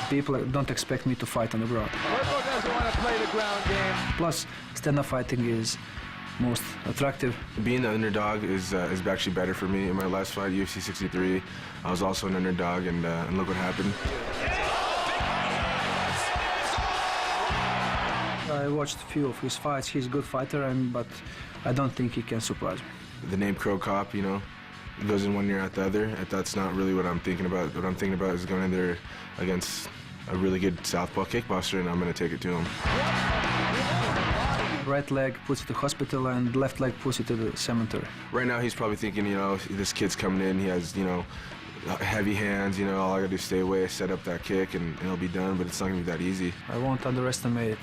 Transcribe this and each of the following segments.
People don't expect me to fight on the ground. Mirko doesn't want to play the ground game. Plus, stand-up fighting is most attractive. Being the underdog is actually better for me. In my last fight, UFC 63, I was also an underdog, and look what happened. I watched a few of his fights. He's a good fighter, but I don't think he can surprise me. The name Crow Cop, you know, goes in one ear out the other. That's not really what I'm thinking about. What I'm thinking about is going in there against a really good southpaw kickboxer, and I'm going to take it to him. Right leg puts it to hospital, and left leg puts it to the cemetery. Right now, he's probably thinking, you know, this kid's coming in. He has, you know, heavy hands. You know, all I got to do is stay away, set up that kick, and it'll be done. But it's not going to be that easy. I won't underestimate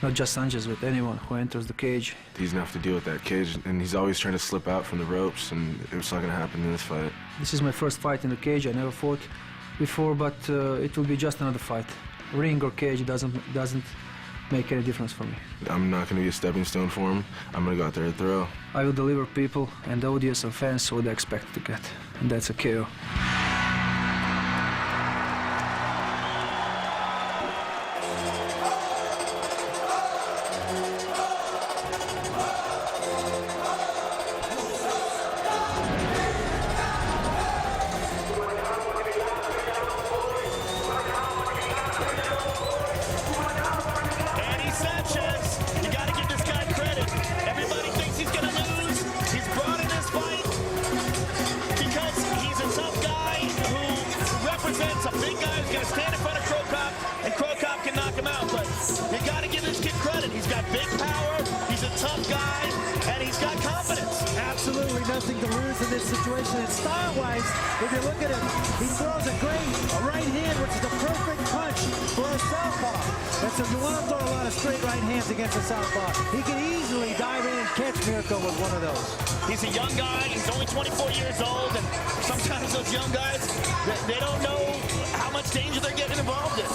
not just Sanchez, but anyone who enters the cage. He's gonna have to deal with that cage, and he's always trying to slip out from the ropes, and it's not gonna happen in this fight. This is my first fight in the cage. I never fought before, but it will be just another fight. Ring or cage doesn't make any difference for me. I'm not gonna be a stepping stone for him. I'm gonna go out there and throw. I will deliver people and the audience and fans what they expect to get, and that's a KO. Sanchez, you got to give this guy credit. Everybody thinks he's going to lose. He's brought in this fight because he's a tough guy who represents a big guy who's going to stand in front of Crow Cop, and Crow Cop can knock him out. But you got to give this kid credit. He's got big power, he's a tough guy, and he's got confidence. Absolutely nothing to lose in this situation. And style-wise, if you look at him, he throws a right hand, which is the perfect punch for a southpaw. And so you want to throw a lot of straight right hands against a southpaw. He can easily dive in and catch Mirko with one of those. He's a young guy. He's only 24 years old, and sometimes those young guys, they don't know how much danger they're getting involved in.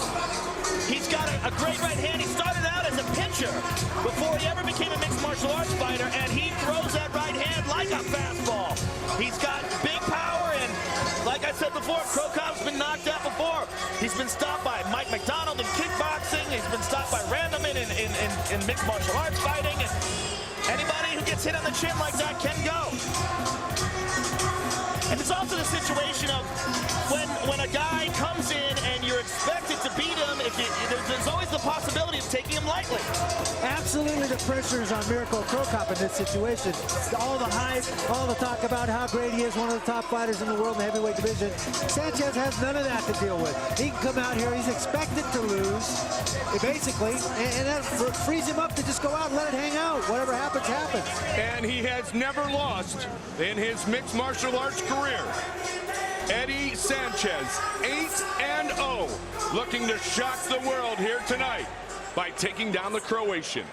He's got a great right hand. He started out as a pitcher before he ever became a mixed martial arts fighter, and he throws that right hand like a fastball. He's got big power, and like I said before, Crow Cop's been knocked out before. He's been stopped by Mike McDonald in kickboxing. He's been stopped by Randaman in mixed martial arts fighting. And anybody who gets hit on the chin like that can go. And it's also the situation of when a guy comes in and you're expected to beat him, there's always the possibility of taking him lightly. Absolutely, the pressure is on Mirko Crow Cop in this situation. All the hype, all the talk about how great he is, one of the top fighters in the world in the heavyweight division. Sanchez has none of that to deal with. He can come out here, he's expected to lose, basically, and that frees him up to just go out and let it hang out. Whatever happens, happens. And he has never lost in his mixed martial arts career. Eddie Sanchez, 8-0, looking to shock the world here tonight by taking down the Croatian.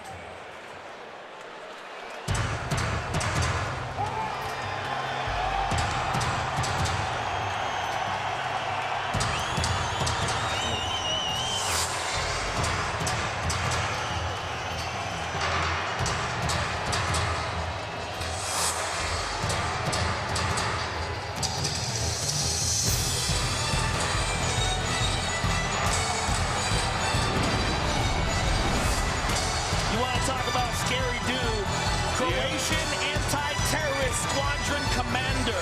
Croatian anti-terrorist squadron commander.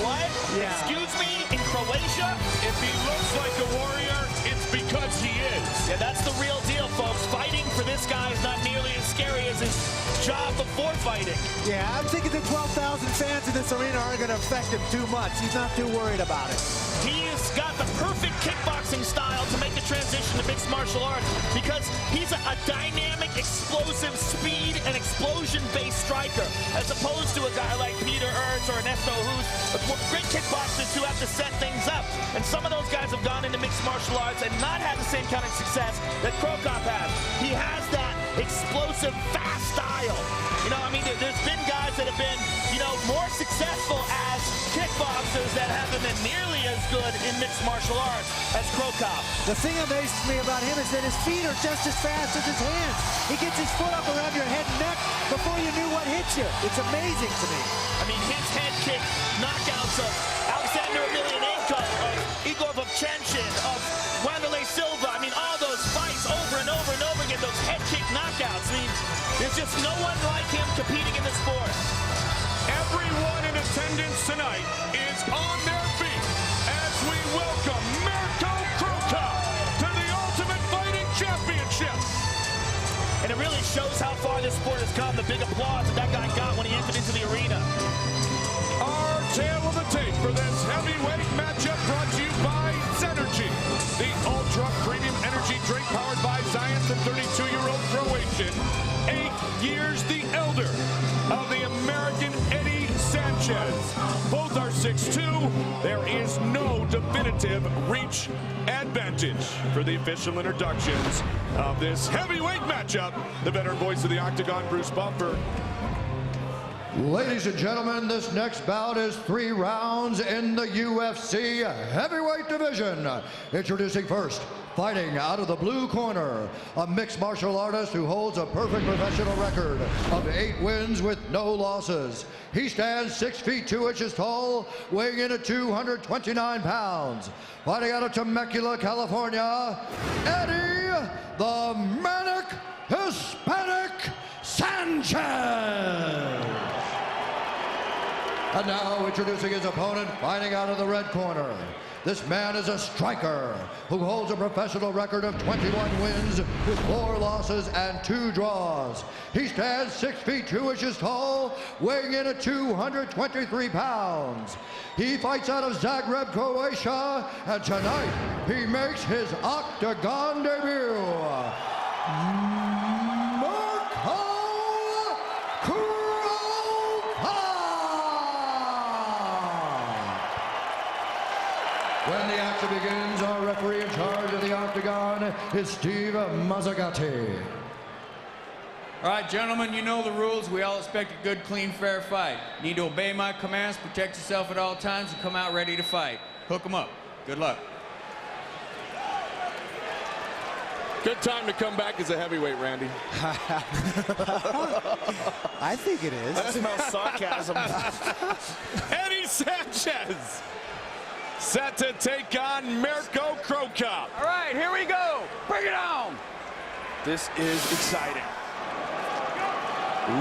What? Yeah. Excuse me? In Croatia? If he looks like a warrior, it's because he is. Yeah, that's the real deal, folks. Fighting for this guy is not nearly as scary as his job before fighting. Yeah, I'm thinking the 12,000 fans in this arena aren't going to affect him too much. He's not too worried about it. He's got the perfect kickboxing style to make the transition to mixed martial arts because he's a dynamic, explosive, speed, and explosion-based striker, as opposed to a guy like Peter Ernst or Ernesto who's great kickboxers who have to set things up. And some of those guys have gone into mixed martial arts and not had the same kind of success that Crow Cop has. He has that explosive, fast style. You know, I mean, there's been guys that have been, you know, more successful as kickboxers that haven't been nearly as good in mixed martial arts as Crow Cop. The thing that amazes me about him is that his feet are just as fast as his hands. He gets his foot up around your head and neck before you knew what hit you. It's amazing to me. I mean, his head kick knockouts of Alexander Emelianenko, of Igor Vovchanchin, of Wanderlei Silva. I mean, all those fights over and over and over again, those head kick knockouts. I mean, there's just no one like him competing in the sport. Everyone in attendance tonight is on their feet as we welcome Mirko to the Ultimate Fighting Championship. And it really shows how far this sport has come. The big applause that guy got when he entered into the arena. Our tale of the tape for this heavyweight matchup brought to you by Zenergy, the ultra premium energy drink powered by science. The 32-year-old Croatian, 8 years the elder of the American Eddie Sanchez. Both are 6'2". There is no definitive reach advantage for the official introductions of this heavyweight matchup. The veteran voice of the Octagon, Bruce Buffer. Ladies and gentlemen, this next bout is 3 rounds in the UFC heavyweight division. Introducing first, fighting out of the blue corner, a mixed martial artist who holds a perfect professional record of 8 wins with no losses. He stands 6 feet 2 inches tall, weighing in at 229 pounds. Fighting out of Temecula, California, Eddie the Manic Hispanic Sanchez. And now introducing his opponent, fighting out of the red corner. This man is a striker who holds a professional record of 21 wins with 4 losses and 2 draws. He stands 6 feet 2 inches tall, weighing in at 223 pounds. He fights out of Zagreb, Croatia, and tonight he makes his Octagon debut. When the action begins, our referee in charge of the Octagon is Steve Mazzagatti. All right, gentlemen, you know the rules. We all expect a good, clean, fair fight. You need to obey my commands, protect yourself at all times, and come out ready to fight. Hook 'em up. Good luck. Good time to come back as a heavyweight, Randy. I think it is. I smell sarcasm. Eddie Sanchez set to take on Mirko Krokop. All right, here we go. Bring it on. This is exciting.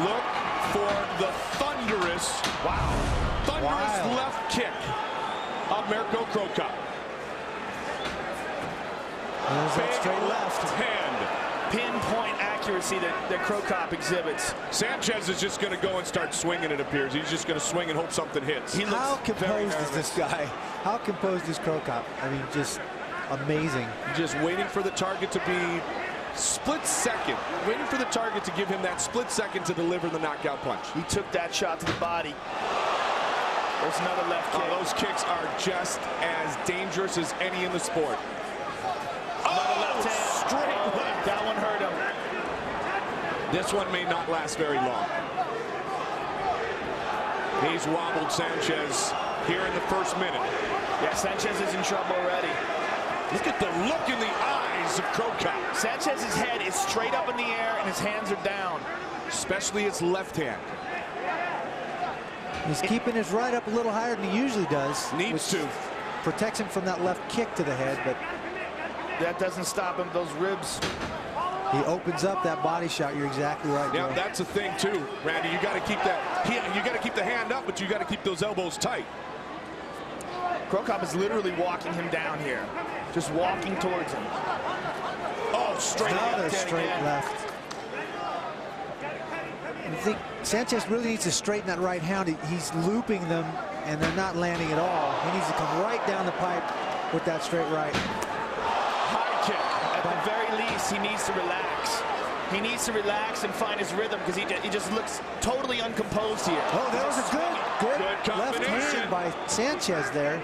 Look for the thunderous left kick of Mirko Krokop. There's that straight Big left hand. Pinpoint accuracy that Krokop exhibits. Sanchez is just going to go and start swinging, it appears. He's just going to swing and hope something hits. He looks How very composed is nervous. this guy? How composed is Krokop? I mean, just amazing. Just waiting for the target to be split second. Waiting for the target to give him that split second to deliver the knockout punch. He took that shot to the body. There's another left kick. Those kicks are just as dangerous as any in the sport. Another left hand. Straight left. That one hurt him. This one may not last very long. He's wobbled Sanchez here in the first minute. Yeah, Sanchez is in trouble already. Look at the look in the eyes of Krokop. Sanchez's head is straight up in the air and his hands are down. Especially his left hand. He's keeping his right up a little higher than he usually does. Needs to. Protects him from that left kick to the head, but That doesn't stop him. Those ribs. he opens up that body shot. You're exactly right, Yeah, Joe. that's the thing too, Randy. You got to keep that. You got to keep the hand up, but you got to keep those elbows tight. Krokop is literally walking him down here. Just walking towards him. Oh, straight Another left. straight left. I think Sanchez really needs to straighten that right hand. He's looping them, and they're not landing at all. He needs to come right down the pipe with that straight right. High kick. At the very least, he needs to relax. He needs to relax and find his rhythm because he just looks totally uncomposed here. Oh, that was a good left combination hand by Sanchez there.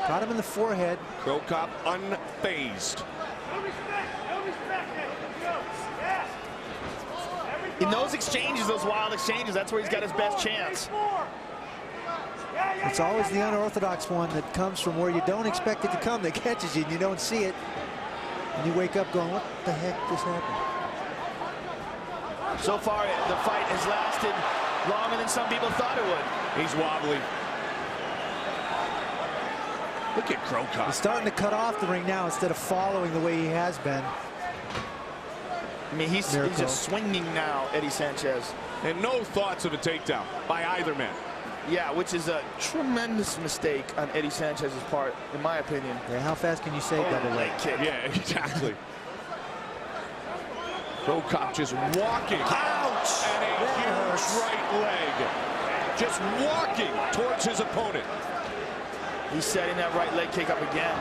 Got him in the forehead. Krokop unfazed. In those exchanges, those wild exchanges, that's where he's got his best chance. It's always the unorthodox one that comes from where you don't expect it to come that catches you and you don't see it. And you wake up going, what the heck just happened? So far, the fight has lasted longer than some people thought it would. He's wobbly. Look at Crow Cop. He's starting to cut off the ring now instead of following the way he has been. I mean, he's just swinging now, Eddie Sanchez. And no thoughts of a takedown by either man. Yeah, which is a tremendous mistake on Eddie Sanchez's part, in my opinion. Yeah, how fast can you say double leg kick? Yeah, exactly. Crow Cop just walking. Ouch! And a huge right leg. Just walking towards his opponent. He's setting that right leg kick up again.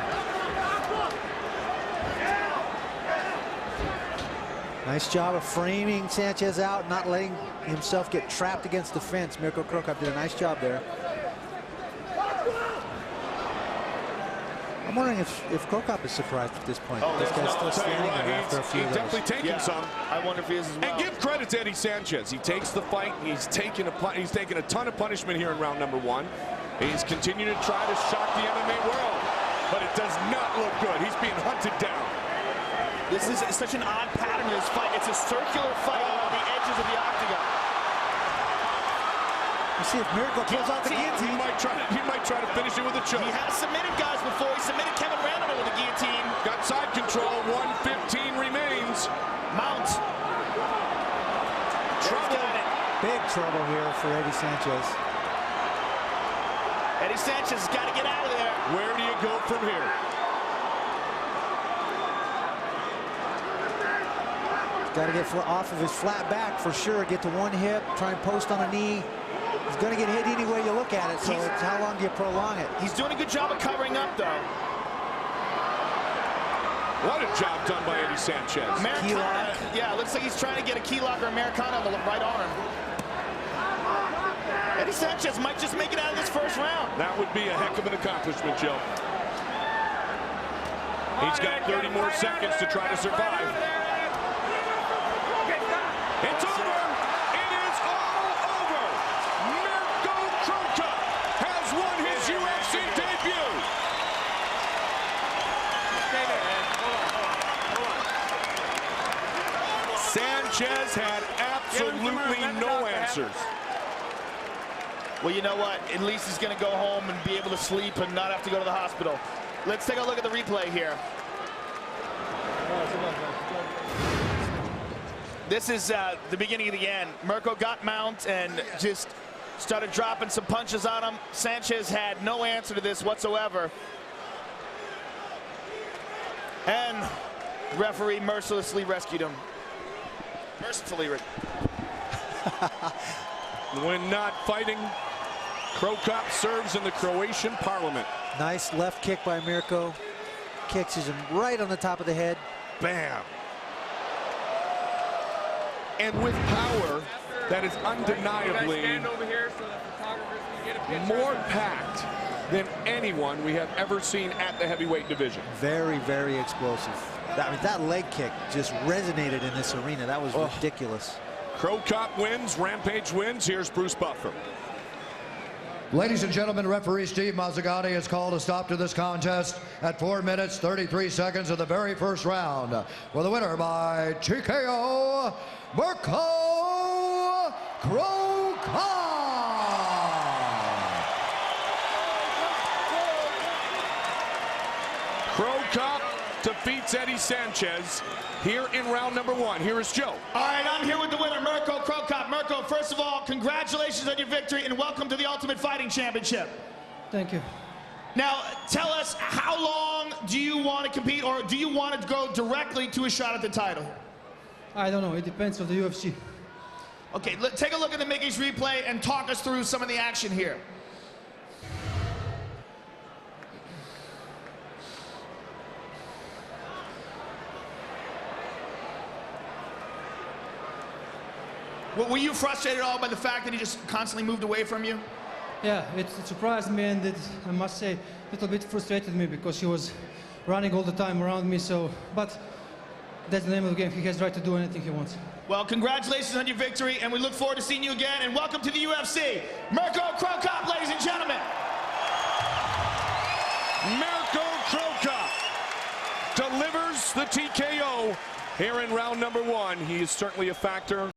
Nice job of framing Sanchez out, not letting himself get trapped against the fence. Mirko Crow Cop did a nice job there. I'm wondering if Crow Cop is surprised at this point. Oh, this guy's still standing there after a few he's of those. definitely taking some. I wonder if he is as well. And give credit to Eddie Sanchez. He takes the fight. He's taken a ton of punishment here in round number 1. He's continuing to try to shock the MMA world, but it does not look good. He's being hunted down. This is such an odd pattern in this fight. It's a circular fight along the edges of the octagon. You see if Mirko pulls out the guillotine. He might try to finish it with a choke. He has submitted guys before. He submitted Kevin Randall with a guillotine. Got side control. 1:15 remains. Mount. Trouble. Big trouble here for Eddie Sanchez. Eddie Sanchez has got to get out of there. Where do you go from here? Got to get off of his flat back for sure. Get to one hip. Try and post on a knee. He's going to get hit any way you look at it. So it's how long do you prolong it? He's doing a good job of covering up, though. What a job done by Eddie Sanchez. Americana. Yeah, looks like he's trying to get a key lock or Americana on the right arm. Eddie Sanchez might just make it out of this first round. That would be a heck of an accomplishment, Joe. He's got 30 more seconds to try to survive. It's over. It is all over. Mirko Crow Cop has won his UFC debut. Sanchez had absolutely no answers. Well, you know what? At least he's going to go home and be able to sleep and not have to go to the hospital. Let's take a look at the replay here. This is the beginning of the end. Mirko got mount and just started dropping some punches on him. Sanchez had no answer to this whatsoever. And referee mercilessly rescued him. Mercifully. When not fighting, Crow Cop serves in the Croatian parliament. Nice left kick by Mirko. Kicks him right on the top of the head. Bam. And with power that is undeniably more packed than anyone we have ever seen at the heavyweight division. Very, very explosive. I mean, that leg kick just resonated in this arena. That was ridiculous. Crow Cop wins, Rampage wins. Here's Bruce Buffer. Ladies and gentlemen, referee Steve Mazzagatti has called a stop to this contest at 4 minutes, 33 seconds of the very first round. For the winner by TKO, Mirko Crow Cop. Crow Cop defeats Eddie Sanchez here in round number 1. Here is Joe. All right, I'm here with the winner, Mirko Crow Cop. Mirko, first of all, congratulations on your victory and welcome to the Ultimate Fighting Championship. Thank you. Now, tell us, how long do you want to compete, or do you want to go directly to a shot at the title? I don't know. It depends on the UFC. Okay, take a look at the Mickey's replay and talk us through some of the action here. Were you frustrated at all by the fact that he just constantly moved away from you? Yeah, it surprised me, and it, I must say, a little bit frustrated me because he was running all the time around me. So, but that's the name of the game. He has the right to do anything he wants. Well, congratulations on your victory, and we look forward to seeing you again. And welcome to the UFC, Mirko Crow Cop, ladies and gentlemen. Mirko Crow Cop delivers the TKO here in round number 1. He is certainly a factor.